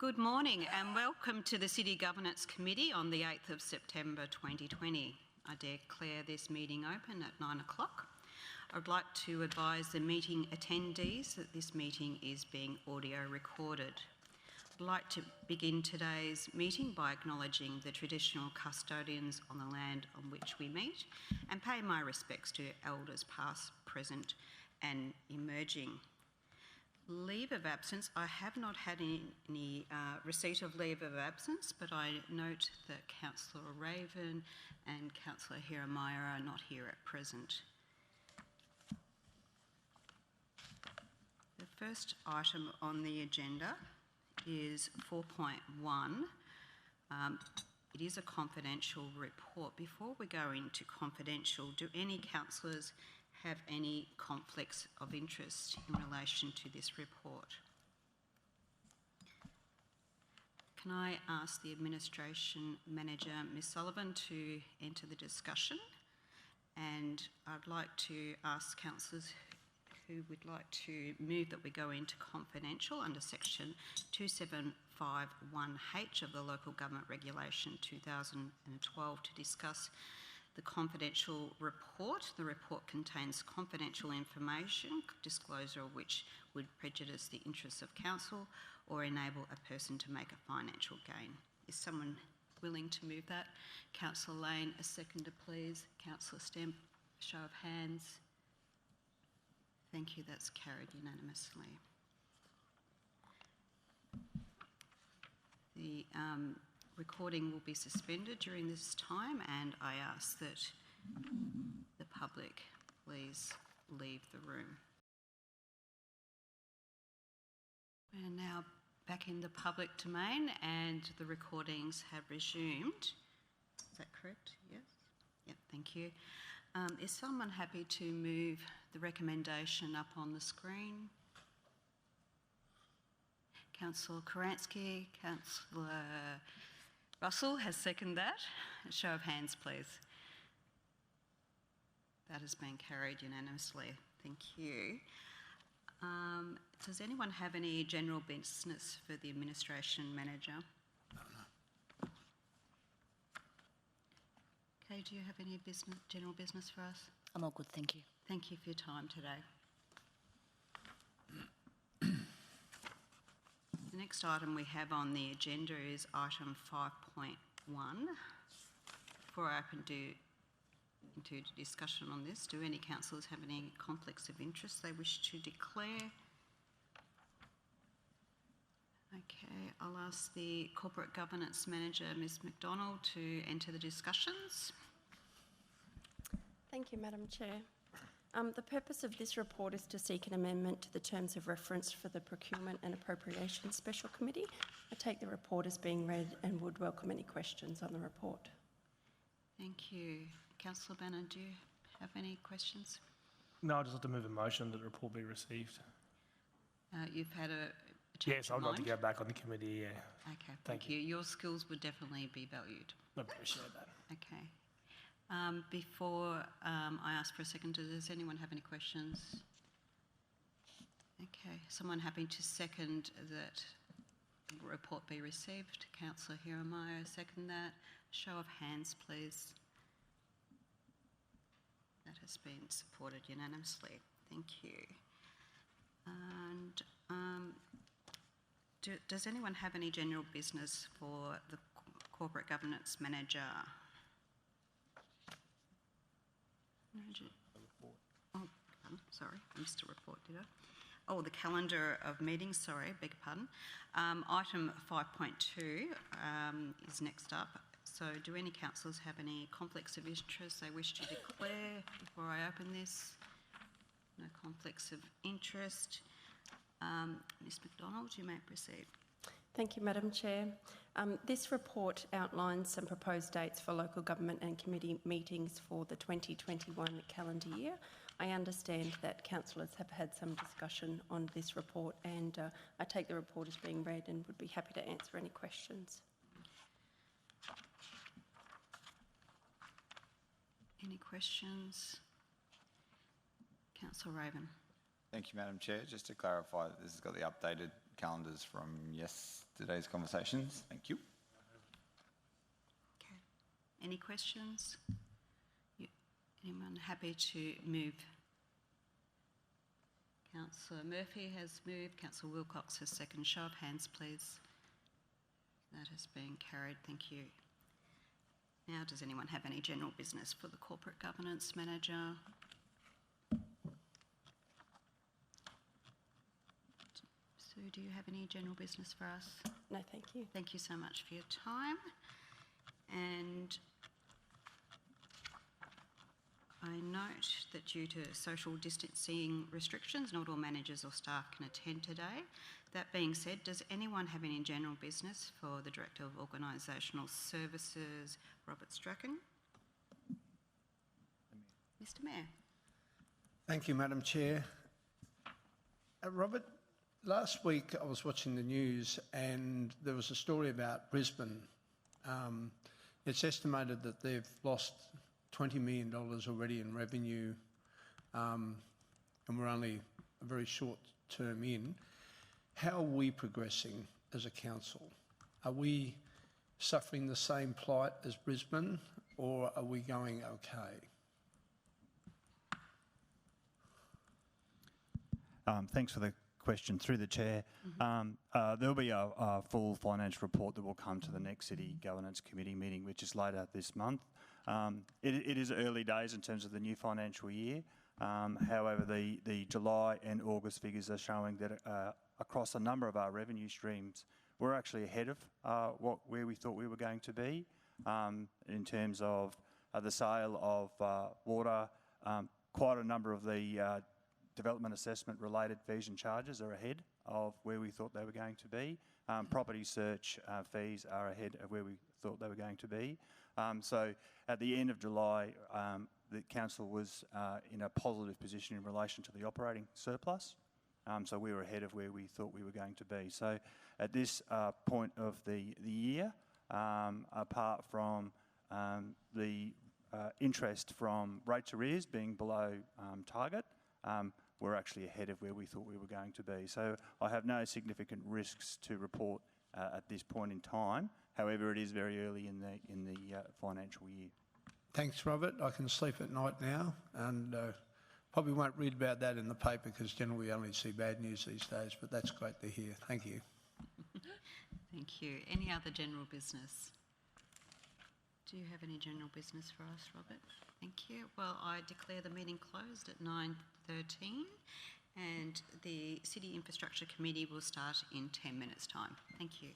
Good morning and welcome to the City Governance Committee on the 8th of September 2020. I declare this meeting open at 9 o'clock. I would like to advise the meeting attendees that this meeting is being audio recorded. I'd like to begin today's meeting by acknowledging the traditional custodians on the land on which we meet and pay my respects to elders past, present and emerging. Leave of absence. I have not had any receipt of leave of absence, but I note that Councillor Raven and Councillor Hieronymi are not here at present. The first item on the agenda is 4.1. It is a confidential report. Before we go into confidential, do any councillors have any conflicts of interest in relation to this report? Can I ask the Administration Manager, Ms Sullivan, to enter the discussion? And I'd like to ask councillors who would like to move that we go into confidential under section 2751H of the Local Government Regulation 2012 to discuss the confidential report. The report contains confidential information, disclosure of which would prejudice the interests of council or enable a person to make a financial gain. Is someone willing to move that? Councillor Lane, a seconder please. Councillor Stemp, a show of hands. Thank you, that's carried unanimously. The recording will be suspended during this time and I ask that the public please leave the room. We are now back in the public domain and the recordings have resumed. Is that correct? Yes? Yep, thank you. Is someone happy to move the recommendation up on the screen? Councillor Karansky, Councillor Russell has seconded that. A show of hands, please. That has been carried unanimously. Thank you. Does anyone have any general business for the Administration Manager? No. Okay, do you have any general business for us? I'm all good, thank you. Thank you for your time today. The next item we have on the agenda is item 5.1. Before I open into discussion on this, do any councillors have any conflicts of interest they wish to declare? Okay, I'll ask the Corporate Governance Manager, Ms McDonald, to enter the discussions. Thank you, Madam Chair. The purpose of this report is to seek an amendment to the terms of reference for the Procurement and Appropriations Special Committee. I take the report as being read and would welcome any questions on the report. Thank you. Councillor Bannon, do you have any questions? No, I'd just like to move a motion that the report be received. You've had a change Yes, I'd like to go back on the committee, yeah. Okay, thank you. Your skills would definitely be valued. I appreciate that. Okay. Before I ask for a second, does anyone have any questions? Okay, someone happy to second that the report be received? Councillor Hieronymi, second that. Show of hands, please. That has been supported unanimously. Thank you. And does anyone have any general business for the Corporate Governance Manager? Oh, sorry, I missed a report, did I? Oh, the calendar of meetings, sorry, beg your pardon. Item 5.2 is next up. So do any councillors have any conflicts of interest they wish to declare before I open this? No conflicts of interest. Ms McDonald, you may proceed. Thank you, Madam Chair. This report outlines some proposed dates for local government and committee meetings for the 2021 calendar year. I understand that councillors have had some discussion on this report and I take the report as being read and would be happy to answer any questions. Any questions? Councillor Raven. Thank you, Madam Chair. Just to clarify, this has got the updated calendars from yesterday's conversations. Thank you. Okay. Any questions? Anyone happy to move? Councillor Murphy has moved. Councillor Wilcox has second. Show of hands, please. That has been carried. Thank you. Now, does anyone have any general business for the Corporate Governance Manager? Sue, do you have any general business for us? No, thank you. Thank you so much for your time. And I note that due to social distancing restrictions, not all managers or staff can attend today. That being said, does anyone have any general business for the Director of Organisational Services, Robert Strachan? Mr Mayor. Thank you, Madam Chair. Robert, last week I was watching the news and there was a story about Brisbane. It's estimated that they've lost $20 million already in revenue, and we're only a very short term in. How are we progressing as a council? Are we suffering the same plight as Brisbane, or are we going okay? Thanks for the question. Through the chair, there'll be a full financial report that will come to the next City Governance Committee meeting, which is later this month. It is early days in terms of the new financial year. However, the July and August figures are showing that across a number of our revenue streams, we're actually ahead of where we thought we were going to be in terms of the sale of water. Quite a number of the development assessment related fees and charges are ahead of where we thought they were going to be. Property search fees are ahead of where we thought they were going to be. So at the end of July, the council was in a positive position in relation to the operating surplus. So we were ahead of where we thought we were going to be. So at this point of the year, apart from the interest from rates arrears being below target, we're actually ahead of where we thought we were going to be. So I have no significant risks to report at this point in time. However, it is very early in the financial year. Thanks, Robert. I can sleep at night now, and probably won't read about that in the paper because generally we only see bad news these days, but that's great to hear. Thank you. Thank you. Any other general business? Do you have any general business for us, Robert? Thank you. Well, I declare the meeting closed at 9:13 and the City Infrastructure Committee will start in 10 minutes' time. Thank you.